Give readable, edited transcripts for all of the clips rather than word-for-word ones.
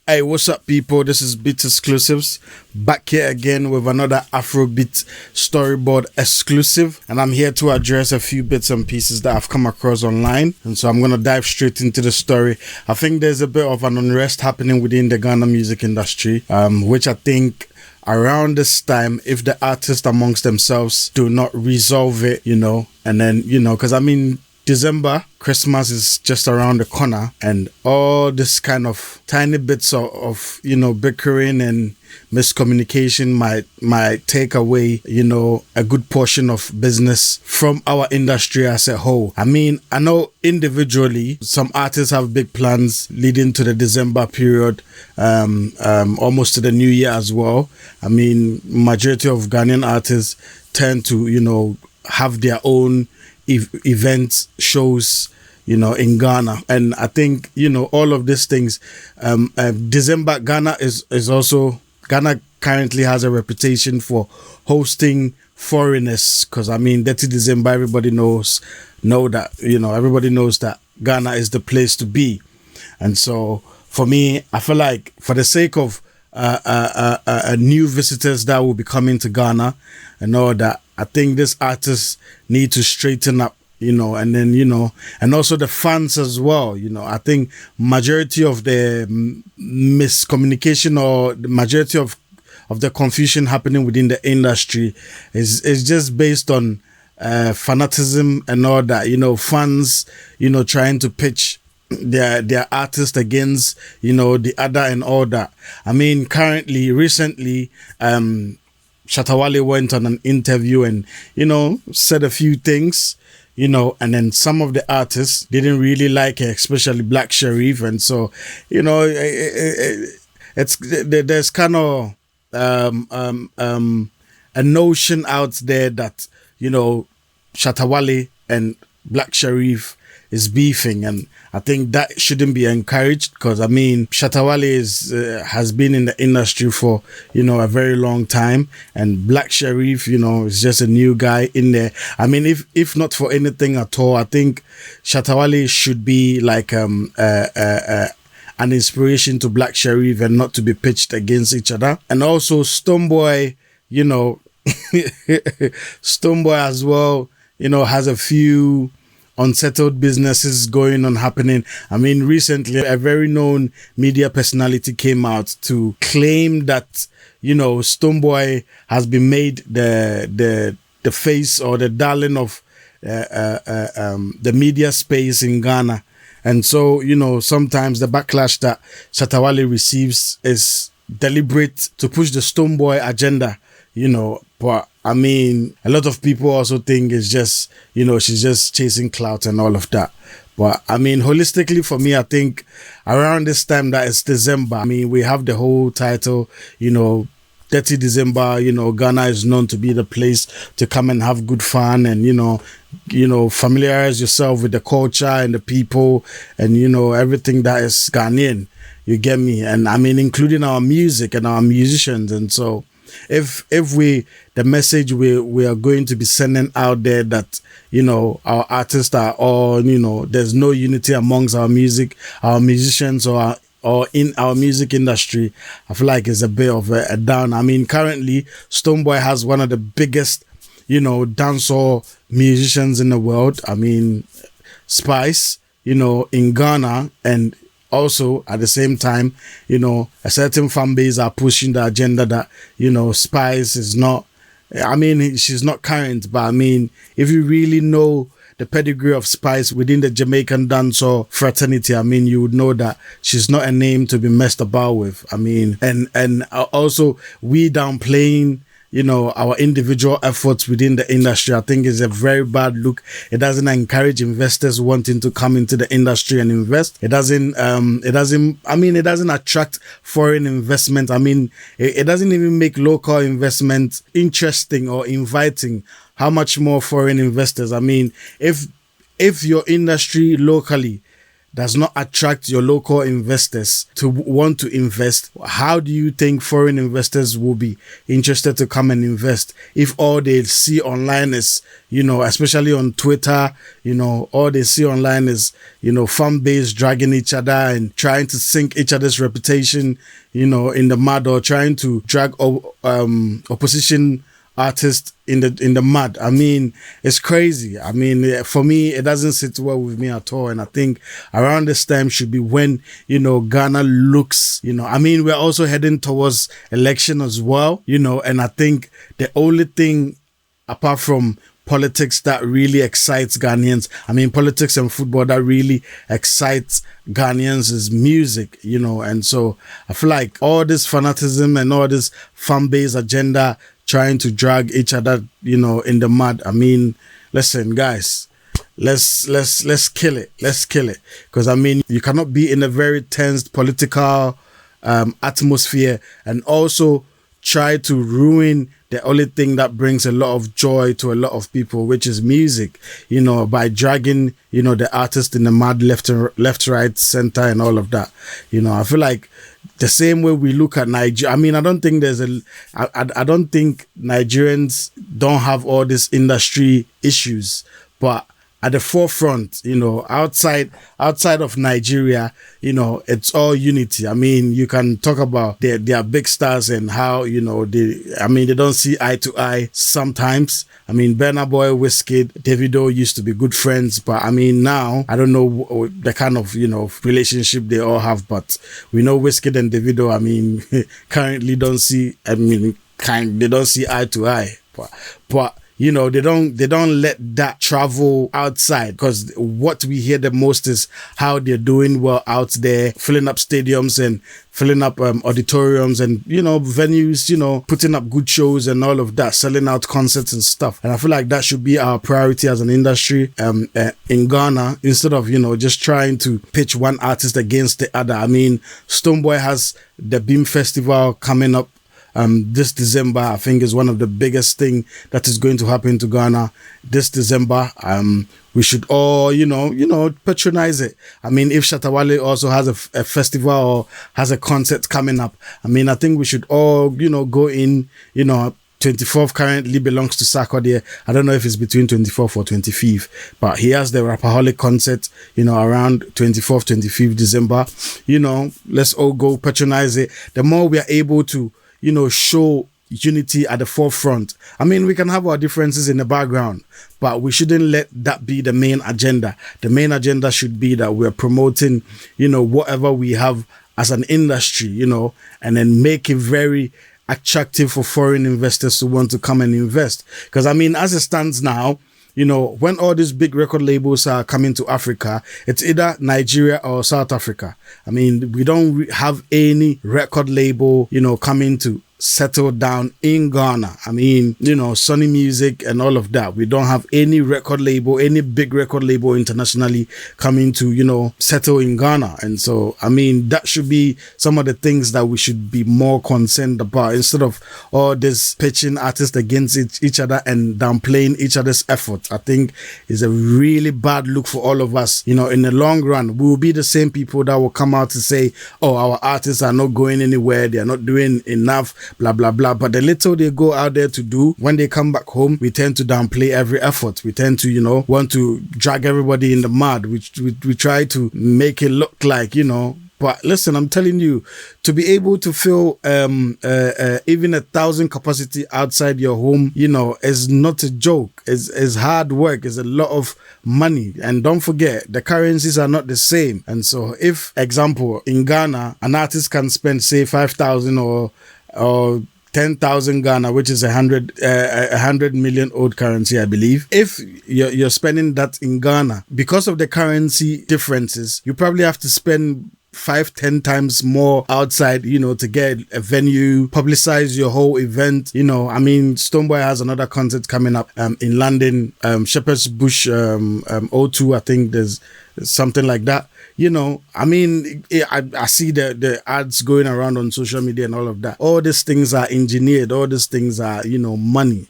Hey, what's up, people? This is Beat Exclusives back here again with another Afrobeat storyboard exclusive, and I'm here to address a few bits and pieces that I've come across online. And so I'm gonna dive straight into the story. I think there's a bit of an unrest happening within the Ghana music industry, which I think around this time, if the artists amongst themselves do not resolve it, and then because December, Christmas is just around the corner, and all this kind of tiny bits of bickering and miscommunication might take away, a good portion of business from our industry as a whole. I know individually, some artists have big plans leading to the December period, almost to the new year as well. Majority of Ghanaian artists tend to, have their own events, shows, in Ghana. And I think, all of these things, December, Ghana currently has a reputation for hosting foreigners, because Dirty December, everybody knows that Ghana is the place to be. And so for me, I feel like for the sake of new visitors that will be coming to Ghana and all that, I think these artists need to straighten up, and then, and also the fans as well. I think majority of the miscommunication or the majority of the confusion happening within the industry is just based on fanatism and all that, fans, trying to pitch their artist against, the other and all that. Recently, Shatta Wale went on an interview and, said a few things, and then some of the artists didn't really like it, especially Black Sherif. And so, there's kind of a notion out there that, Shatta Wale and Black Sherif is beefing, and I think that shouldn't be encouraged, because Shatta Wale has been in the industry for a very long time, and Black Sherif is just a new guy in there. If not for anything at all, I think Shatta Wale should be like an inspiration to Black Sherif and not to be pitched against each other. And also Stonebwoy, Stonebwoy as well, has a few unsettled businesses going on happening. Recently a very known media personality came out to claim that Stonebwoy has been made the face or the darling of the media space in Ghana. And so sometimes the backlash that Shatta Wale receives is deliberate to push the Stonebwoy agenda, but a lot of people also think it's just, she's just chasing clout and all of that. But holistically for me, I think around this time that it's December, we have the whole title, Dirty December, Ghana is known to be the place to come and have good fun and, familiarize yourself with the culture and the people and, everything that is Ghanaian. You get me? And including our music and our musicians. And so if the message we are going to be sending out there that our artists are all there's no unity amongst our musicians or in our music industry, I feel like it's a bit of a down. Currently Stonebwoy has one of the biggest dancehall musicians in the world. Spice in Ghana, and also, at the same time, a certain fan base are pushing the agenda that, Spice is not, she's not current, but if you really know the pedigree of Spice within the Jamaican dancehall fraternity, you would know that she's not a name to be messed about with. And also we downplaying, our individual efforts within the industry, I think is a very bad look. It doesn't encourage investors wanting to come into the industry and invest. It doesn't attract foreign investment. It doesn't even make local investment interesting or inviting. How much more foreign investors? If your industry locally does not attract your local investors to want to invest, how do you think foreign investors will be interested to come and invest if all they see online is, especially on Twitter, all they see online is, fan base dragging each other and trying to sink each other's reputation, in the mud, or trying to drag opposition artists in the mud. I mean, it's crazy. I mean, for me, it doesn't sit well with me at all. And I think around this time should be when, Ghana looks, we're also heading towards election as well, and I think the only thing apart from politics that really excites Ghanaians, politics and football that really excites Ghanaians is music, and so I feel like all this fanaticism and all this fan base agenda trying to drag each other, in the mud. Listen, guys, let's kill it. Let's kill it. Because you cannot be in a very tense political atmosphere and also try to ruin the only thing that brings a lot of joy to a lot of people, which is music, by dragging, the artist in the mud, left, right, center, and all of that. I feel like the same way we look at Nigeria. I don't think I don't think Nigerians don't have all these industry issues, but at the forefront, outside of Nigeria, it's all unity. You can talk about their big stars and how, they don't see eye to eye sometimes. Burna Boy, Wizkid, Davido used to be good friends, but now I don't know the kind of, relationship they all have, but we know Wizkid and Davido, currently don't see, they don't see eye to eye, but they don't let that travel outside, because what we hear the most is how they're doing well out there, filling up stadiums and filling up auditoriums and, venues, putting up good shows and all of that, selling out concerts and stuff. And I feel like that should be our priority as an industry in Ghana, instead of, just trying to pitch one artist against the other. Stonebwoy has the Beam Festival coming up this December. I think is one of the biggest thing that is going to happen to Ghana this December. We should all, patronize it. If Shatta Wale also has a festival or has a concert coming up, I think we should all, go in, 24th currently belongs to Sarkodie. I don't know if it's between 24th or 25th, but he has the Rapaholic concert, around 24th, 25th December. Let's all go patronize it. The more we are able to, show unity at the forefront. We can have our differences in the background, but we shouldn't let that be the main agenda. The main agenda should be that we're promoting, whatever we have as an industry, and then make it very attractive for foreign investors to want to come and invest. Because, as it stands now, when all these big record labels are coming to Africa, it's either Nigeria or South Africa. We don't have any record label, coming to settle down in Ghana. Sony Music and all of that. We don't have any record label, any big record label internationally coming to, settle in Ghana. And so, that should be some of the things that we should be more concerned about, instead of all this pitching artists against each other and downplaying each other's efforts. I think is a really bad look for all of us. In the long run, we will be the same people that will come out to say, oh, our artists are not going anywhere. They are not doing enough, blah, blah, blah. But the little they go out there to do, when they come back home, we tend to downplay every effort. We tend to, want to drag everybody in the mud. We try to make it look like, But listen, I'm telling you, to be able to fill even 1,000 capacity outside your home, is not a joke. It's hard work. It's a lot of money. And don't forget, the currencies are not the same. And so if, example, in Ghana, an artist can spend, say, 5,000 or 10,000 Ghana, which is 100 million old currency, I believe. If you're spending that in Ghana, because of the currency differences, you probably have to spend 5-10 times more outside, to get a venue, publicize your whole event. Stonebwoy has another concert coming up in London, Shepherd's Bush O2, I think there's something like that. I see the ads going around on social media and all of that. All these things are engineered. All these things are, money,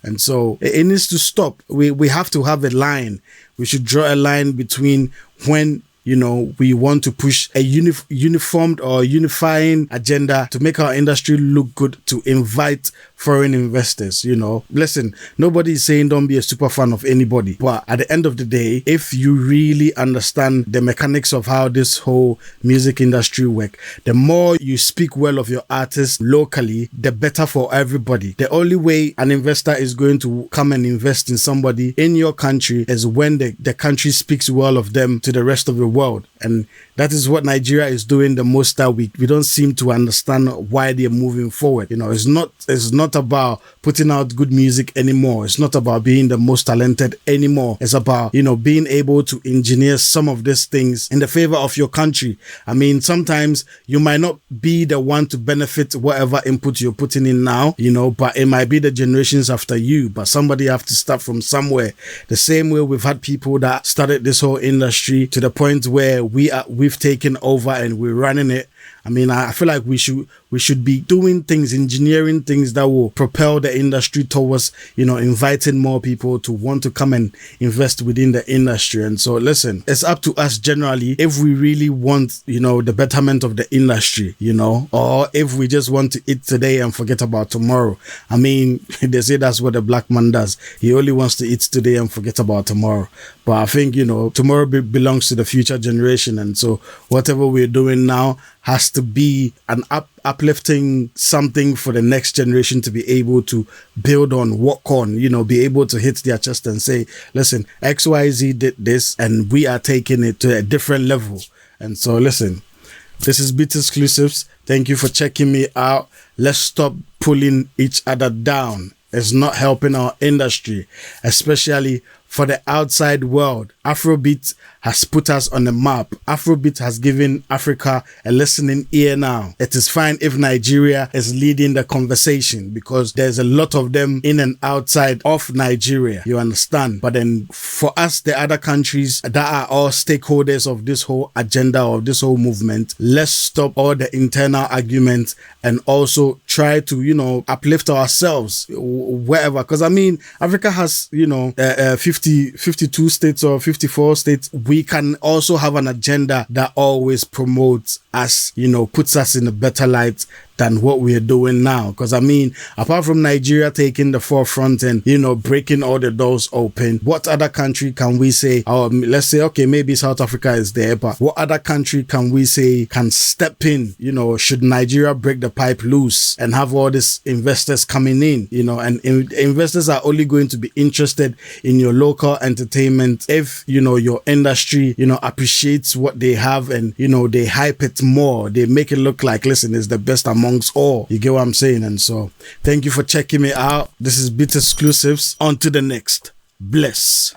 and so it needs to stop. We have to have a line. We should draw a line between when we want to push a uniformed or unifying agenda to make our industry look good, to invite foreign investors. Listen, nobody is saying don't be a super fan of anybody, but at the end of the day, if you really understand the mechanics of how this whole music industry work, the more you speak well of your artist locally, the better for everybody. The only way an investor is going to come and invest in somebody in your country is when the country speaks well of them to the rest of the world. And that is what Nigeria is doing the most, that we don't seem to understand why they're moving forward. It's not about putting out good music anymore. It's not about being the most talented anymore. It's about, being able to engineer some of these things in the favor of your country. I mean, sometimes you might not be the one to benefit whatever input you're putting in now, but it might be the generations after you, but somebody have to start from somewhere. The same way we've had people that started this whole industry to the point where we've taken over and we're running it. I mean, I feel like we should be doing things, engineering things that will propel the industry towards, inviting more people to want to come and invest within the industry. And so, listen, it's up to us generally if we really want, the betterment of the industry, or if we just want to eat today and forget about tomorrow. I mean, they say that's what the black man does. He only wants to eat today and forget about tomorrow. But I think, tomorrow belongs to the future generation. And so whatever we're doing now has to be an uplifting something for the next generation to be able to build on, work on, be able to hit their chest and say, listen, XYZ did this and we are taking it to a different level. And so, listen, this is Beat Exclusives. Thank you for checking me out. Let's stop pulling each other down. It's not helping our industry, especially for the outside world. Afrobeat has put us on the map. Afrobeat has given Africa a listening ear now. It is fine if Nigeria is leading the conversation because there's a lot of them in and outside of Nigeria. You understand? But then for us, the other countries that are all stakeholders of this whole agenda, of this whole movement, let's stop all the internal arguments and also try to, uplift ourselves wherever. Because I mean, Africa has, 52 states or 54 states. We can also have an agenda that always promotes us, puts us in a better light than what we are doing now. Because I mean, apart from Nigeria taking the forefront and, breaking all the doors open, what other country can we say, let's say, okay, maybe South Africa is there, but what other country can we say can step in, should Nigeria break the pipe loose and have all these investors coming in, and investors are only going to be interested in your local entertainment if, your industry, appreciates what they have and, they hype it more. They make it look like, listen, it's the best amongst all. You get what I'm saying? And so, thank you for checking me out. This is Beat Exclusives. On to the next. Bless.